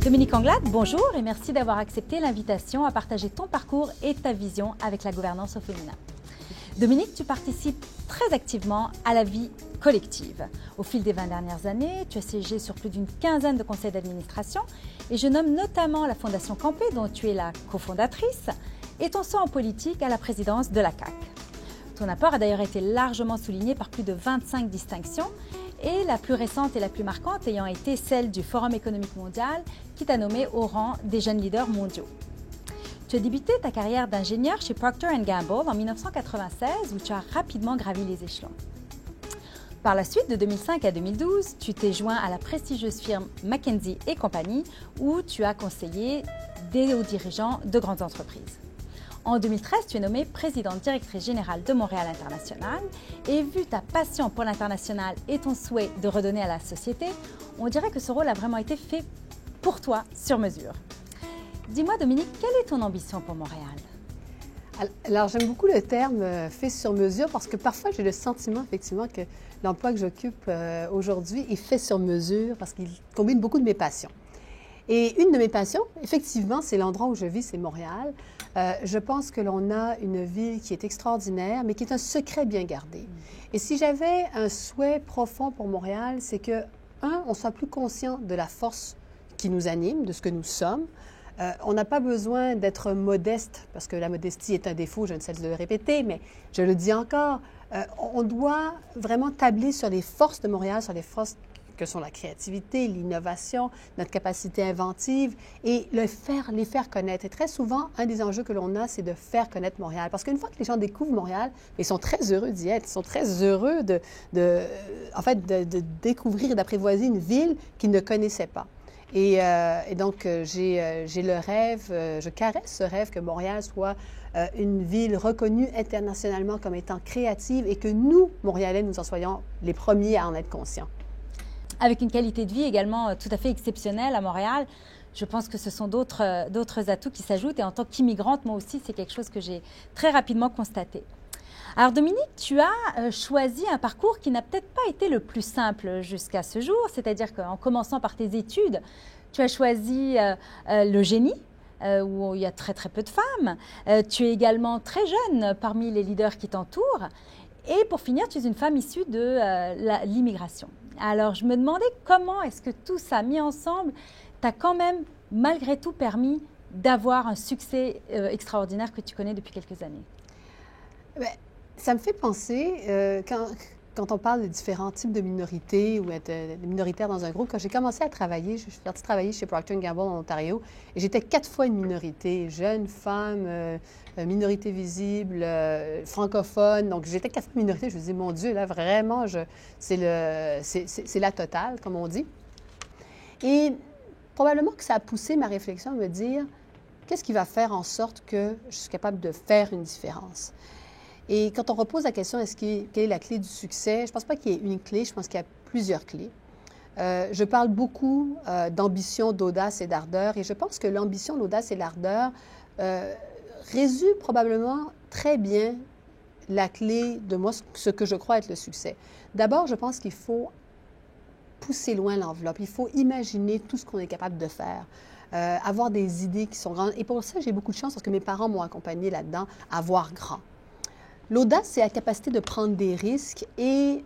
Dominique Anglade, bonjour et merci d'avoir accepté l'invitation à partager ton parcours et ta vision avec la gouvernance au féminin. Dominique, tu participes très activement à la vie collective. Au fil des 20 dernières années, tu as siégé sur plus d'une quinzaine de conseils d'administration et je nomme notamment la Fondation Campé, dont tu es la cofondatrice, et ton saut en politique à la présidence de la CAQ. Ton apport a d'ailleurs été largement souligné par plus de 25 distinctions et la plus récente et la plus marquante ayant été celle du Forum économique mondial qui t'a nommé au rang des jeunes leaders mondiaux. Tu as débuté ta carrière d'ingénieur chez Procter & Gamble en 1996 où tu as rapidement gravi les échelons. Par la suite, de 2005 à 2012, tu t'es joint à la prestigieuse firme McKinsey & Company où tu as conseillé des hauts dirigeants de grandes entreprises. En 2013, tu es nommée présidente directrice générale de Montréal International et vu ta passion pour l'international et ton souhait de redonner à la société, on dirait que ce rôle a vraiment été fait pour toi sur mesure. Dis-moi Dominique, quelle est ton ambition pour Montréal? Alors, j'aime beaucoup le terme « fait sur mesure » parce que parfois, j'ai le sentiment effectivement que l'emploi que j'occupe aujourd'hui est fait sur mesure parce qu'il combine beaucoup de mes passions. Et une de mes passions, effectivement, c'est l'endroit où je vis, c'est Montréal. Je pense que l'on a une ville qui est extraordinaire, mais qui est un secret bien gardé. Et si j'avais un souhait profond pour Montréal, c'est que, on soit plus conscient de la force qui nous anime, de ce que nous sommes. On n'a pas besoin d'être modeste, parce que la modestie est un défaut, je ne cesse de le répéter, mais je le dis encore, on doit vraiment tabler sur les forces de Montréal, sur les forces que sont la créativité, l'innovation, notre capacité inventive et les faire connaître. Et très souvent, un des enjeux que l'on a, c'est de faire connaître Montréal. Parce qu'une fois que les gens découvrent Montréal, ils sont très heureux d'y être. Ils sont très heureux de découvrir et d'apprivoiser une ville qu'ils ne connaissaient pas. Et donc, j'ai le rêve, je caresse ce rêve que Montréal soit une ville reconnue internationalement comme étant créative et que nous, Montréalais, nous en soyons les premiers à en être conscients. Avec une qualité de vie également tout à fait exceptionnelle à Montréal, je pense que ce sont d'autres atouts qui s'ajoutent. Et en tant qu'immigrante, moi aussi, c'est quelque chose que j'ai très rapidement constaté. Alors Dominique, tu as choisi un parcours qui n'a peut-être pas été le plus simple jusqu'à ce jour, c'est-à-dire qu'en commençant par tes études, tu as choisi le génie, où il y a très très peu de femmes. Tu es également très jeune parmi les leaders qui t'entourent. Et pour finir, tu es une femme issue de l'immigration. Alors, je me demandais comment est-ce que tout ça mis ensemble t'a quand même, malgré tout, permis d'avoir un succès extraordinaire que tu connais depuis quelques années. Bien, ça me fait penser, quand on parle des différents types de minorités ou être minoritaire dans un groupe, quand j'ai commencé à travailler, je suis partie travailler chez Procter & Gamble en Ontario, et j'étais 4 fois une minorité, jeune, femme, minorité visible, francophone. Donc, j'étais 4 fois une minorité. Je me disais, mon Dieu, là, vraiment, c'est la totale, comme on dit. Et probablement que ça a poussé ma réflexion à me dire, qu'est-ce qui va faire en sorte que je suis capable de faire une différence? Et quand on repose la question, quelle est la clé du succès? Je ne pense pas qu'il y ait une clé, je pense qu'il y a plusieurs clés. Je parle beaucoup d'ambition, d'audace et d'ardeur, et je pense que l'ambition, l'audace et l'ardeur résument probablement très bien la clé de moi, ce que je crois être le succès. D'abord, je pense qu'il faut pousser loin l'enveloppe, il faut imaginer tout ce qu'on est capable de faire. Avoir des idées qui sont grandes. Et pour ça, j'ai beaucoup de chance parce que mes parents m'ont accompagnée là-dedans à voir grand. L'audace, c'est la capacité de prendre des risques et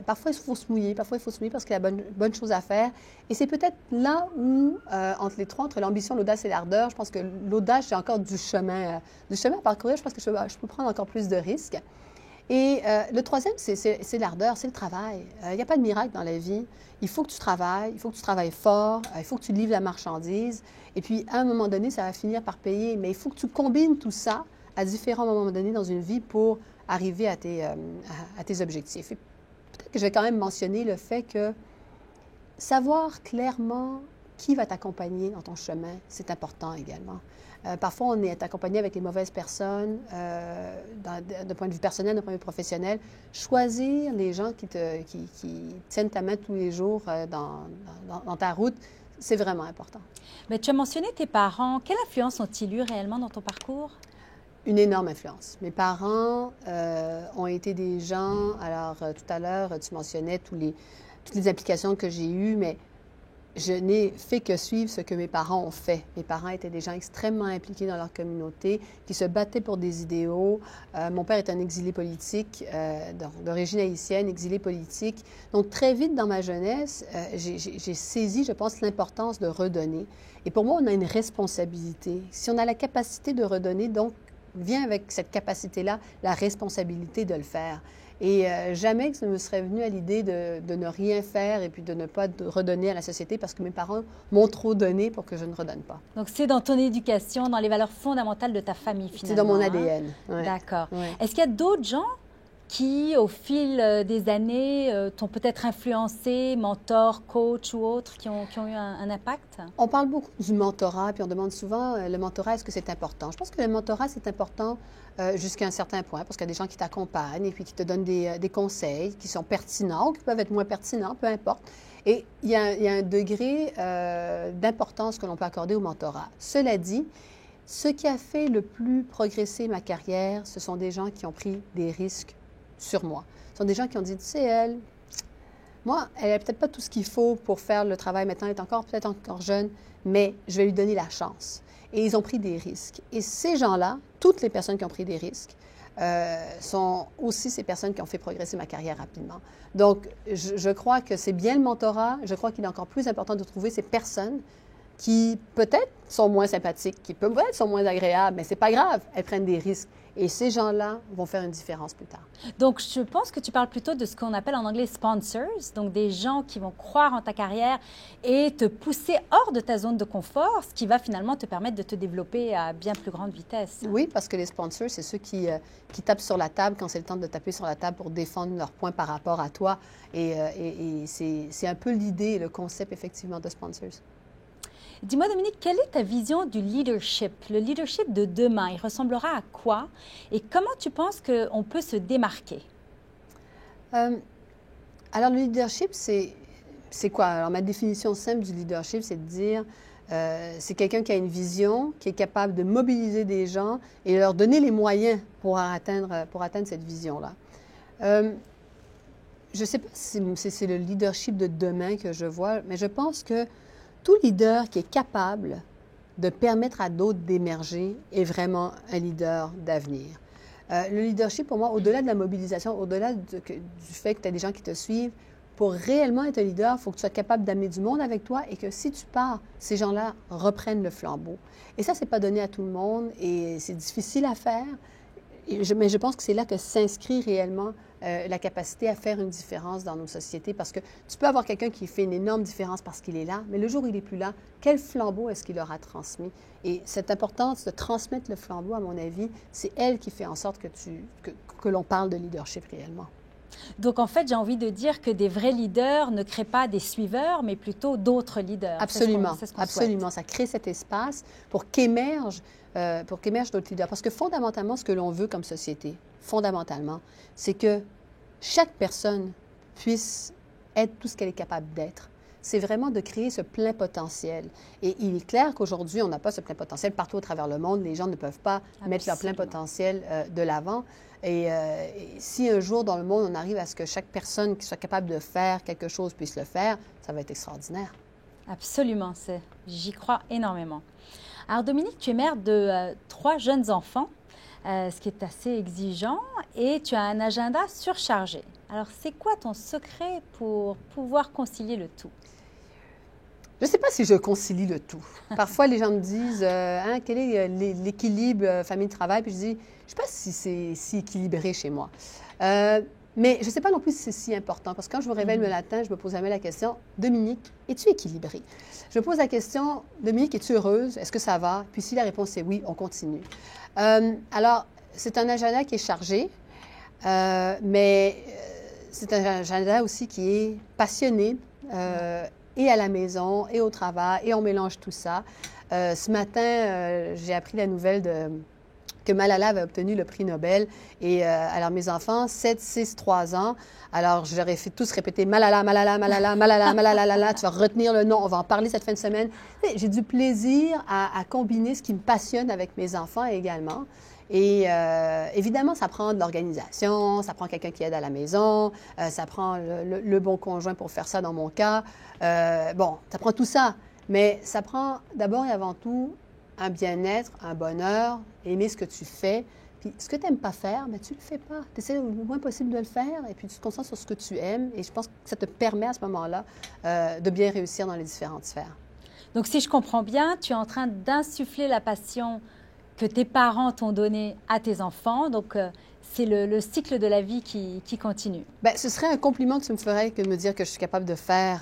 parfois, il faut se mouiller. Parfois, il faut se mouiller parce qu'il y a bonne chose à faire. Et c'est peut-être là où, entre les trois, entre l'ambition, l'audace et l'ardeur, je pense que l'audace, j'ai encore du chemin à parcourir. Je pense que je peux prendre encore plus de risques. Et le troisième, c'est l'ardeur, c'est le travail. Il n'y a pas de miracle dans la vie. Il faut que tu travailles, il faut que tu travailles fort, il faut que tu livres la marchandise. Et puis, à un moment donné, ça va finir par payer. Mais il faut que tu combines tout ça à différents moments donnés dans une vie pour arriver à tes objectifs. Et peut-être que je vais quand même mentionner le fait que savoir clairement qui va t'accompagner dans ton chemin, c'est important également. Parfois, on est accompagné avec les mauvaises personnes, d'un point de vue personnel, d'un point de vue professionnel. Choisir les gens qui tiennent ta main tous les jours dans ta route, c'est vraiment important. Mais tu as mentionné tes parents. Quelle influence ont-ils eu réellement dans ton parcours? Une énorme influence. Mes parents ont été des gens, alors tout à l'heure, tu mentionnais toutes les applications que j'ai eues, mais je n'ai fait que suivre ce que mes parents ont fait. Mes parents étaient des gens extrêmement impliqués dans leur communauté, qui se battaient pour des idéaux. Mon père est un exilé politique, d'origine haïtienne, exilé politique. Donc, très vite dans ma jeunesse, j'ai saisi, je pense, l'importance de redonner. Et pour moi, on a une responsabilité. Si on a la capacité de redonner, donc, vient avec cette capacité-là la responsabilité de le faire. Et jamais que ça me serait venu à l'idée de ne rien faire et puis de ne pas redonner à la société parce que mes parents m'ont trop donné pour que je ne redonne pas. Donc, c'est dans ton éducation, dans les valeurs fondamentales de ta famille, finalement. C'est dans mon ADN. Ouais. D'accord. Ouais. Est-ce qu'il y a d'autres gens qui, au fil des années, t'ont peut-être influencé, mentor, coach ou autres, qui ont eu un impact? On parle beaucoup du mentorat, puis on demande souvent, le mentorat, est-ce que c'est important? Je pense que le mentorat, c'est important jusqu'à un certain point, parce qu'il y a des gens qui t'accompagnent et puis qui te donnent des conseils qui sont pertinents ou qui peuvent être moins pertinents, peu importe. Et il y a un degré d'importance que l'on peut accorder au mentorat. Cela dit, ce qui a fait le plus progresser ma carrière, ce sont des gens qui ont pris des risques sur moi. Ce sont des gens qui ont dit, tu sais, elle n'a peut-être pas tout ce qu'il faut pour faire le travail maintenant, elle est peut-être encore jeune, mais je vais lui donner la chance. Et ils ont pris des risques. Et ces gens-là, toutes les personnes qui ont pris des risques, sont aussi ces personnes qui ont fait progresser ma carrière rapidement. Donc, je crois que c'est bien le mentorat. Je crois qu'il est encore plus important de trouver ces personnes qui peut-être sont moins sympathiques, qui peut-être sont moins agréables, mais c'est pas grave, elles prennent des risques. Et ces gens-là vont faire une différence plus tard. Donc, je pense que tu parles plutôt de ce qu'on appelle en anglais sponsors, donc des gens qui vont croire en ta carrière et te pousser hors de ta zone de confort, ce qui va finalement te permettre de te développer à bien plus grande vitesse. Oui, parce que les sponsors, c'est ceux qui tapent sur la table quand c'est le temps de taper sur la table pour défendre leurs points par rapport à toi. Et c'est un peu l'idée, le concept, effectivement, de sponsors. Dis-moi, Dominique, quelle est ta vision du leadership? Le leadership de demain, il ressemblera à quoi? Et comment tu penses qu'on peut se démarquer? Alors, le leadership, c'est quoi? Alors, ma définition simple du leadership, c'est de dire, c'est quelqu'un qui a une vision, qui est capable de mobiliser des gens et leur donner les moyens pour atteindre cette vision-là. Je ne sais pas si c'est le leadership de demain que je vois, mais je pense que tout leader qui est capable de permettre à d'autres d'émerger est vraiment un leader d'avenir. Le leadership, pour moi, au-delà de la mobilisation, au-delà du fait que tu as des gens qui te suivent, pour réellement être un leader, il faut que tu sois capable d'amener du monde avec toi et que si tu pars, ces gens-là reprennent le flambeau. Et ça, ce n'est pas donné à tout le monde et c'est difficile à faire. Mais je pense que c'est là que s'inscrit réellement la capacité à faire une différence dans nos sociétés parce que tu peux avoir quelqu'un qui fait une énorme différence parce qu'il est là, mais le jour où il n'est plus là, quel flambeau est-ce qu'il aura transmis? Et cette importance de transmettre le flambeau, à mon avis, c'est elle qui fait en sorte que l'on parle de leadership réellement. Donc, en fait, j'ai envie de dire que des vrais leaders ne créent pas des suiveurs, mais plutôt d'autres leaders. Absolument, c'est ce qu'on absolument. Ça crée cet espace pour qu'émergent d'autres leaders. Parce que fondamentalement, ce que l'on veut comme société, fondamentalement, c'est que chaque personne puisse être tout ce qu'elle est capable d'être. C'est vraiment de créer ce plein potentiel. Et il est clair qu'aujourd'hui, on n'a pas ce plein potentiel partout à travers le monde. Les gens ne peuvent pas mettre leur plein potentiel de l'avant. Et si un jour dans le monde, on arrive à ce que chaque personne qui soit capable de faire quelque chose puisse le faire, ça va être extraordinaire. Absolument, j'y crois énormément. Alors Dominique, tu es mère de 3 jeunes enfants, ce qui est assez exigeant, et tu as un agenda surchargé. Alors c'est quoi ton secret pour pouvoir concilier le tout? Je ne sais pas si je concilie le tout. Parfois, les gens me disent quel est l'équilibre famille-travail? Puis je dis, je ne sais pas si c'est si équilibré chez moi. Mais je ne sais pas non plus si c'est si important, parce que quand je me réveille le matin, je me pose jamais la question, Dominique, es-tu équilibrée? Je me pose la question, Dominique, es-tu heureuse? Est-ce que ça va? Puis si la réponse est oui, on continue. Alors, c'est un agenda qui est chargé, mais c'est un agenda aussi qui est passionné, et à la maison, et au travail, et on mélange tout ça. Ce matin, j'ai appris la nouvelle que Malala avait obtenu le prix Nobel. Et alors, mes enfants, 7, 6, 3 ans, alors je leur ai fait tous répéter Malala, Malala, Malala, Malala, Malala, Malala, tu vas retenir le nom, on va en parler cette fin de semaine. J'ai du plaisir à combiner ce qui me passionne avec mes enfants également. Et évidemment, ça prend de l'organisation, ça prend quelqu'un qui aide à la maison, ça prend le bon conjoint pour faire ça dans mon cas. Bon, ça prend tout ça, mais ça prend d'abord et avant tout un bien-être, un bonheur, aimer ce que tu fais. Puis ce que tu n'aimes pas faire, mais tu ne le fais pas. Tu essaies le moins possible de le faire et puis tu te concentres sur ce que tu aimes. Et je pense que ça te permet à ce moment-là de bien réussir dans les différentes sphères. Donc, si je comprends bien, tu es en train d'insuffler la passion que tes parents t'ont donnée à tes enfants. Donc, c'est le cycle de la vie qui continue. Bien, ce serait un compliment que tu me ferais que de me dire que je suis capable de faire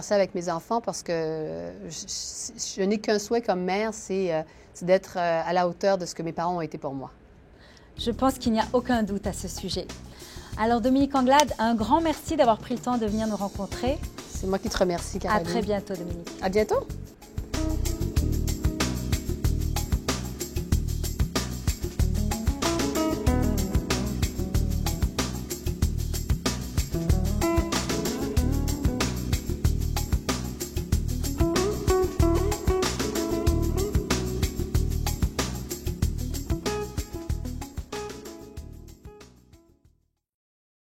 ça avec mes enfants parce que je n'ai qu'un souhait comme mère, c'est d'être à la hauteur de ce que mes parents ont été pour moi. Je pense qu'il n'y a aucun doute à ce sujet. Alors, Dominique Anglade, un grand merci d'avoir pris le temps de venir nous rencontrer. C'est moi qui te remercie, Caroline. À très bientôt, Dominique. À bientôt.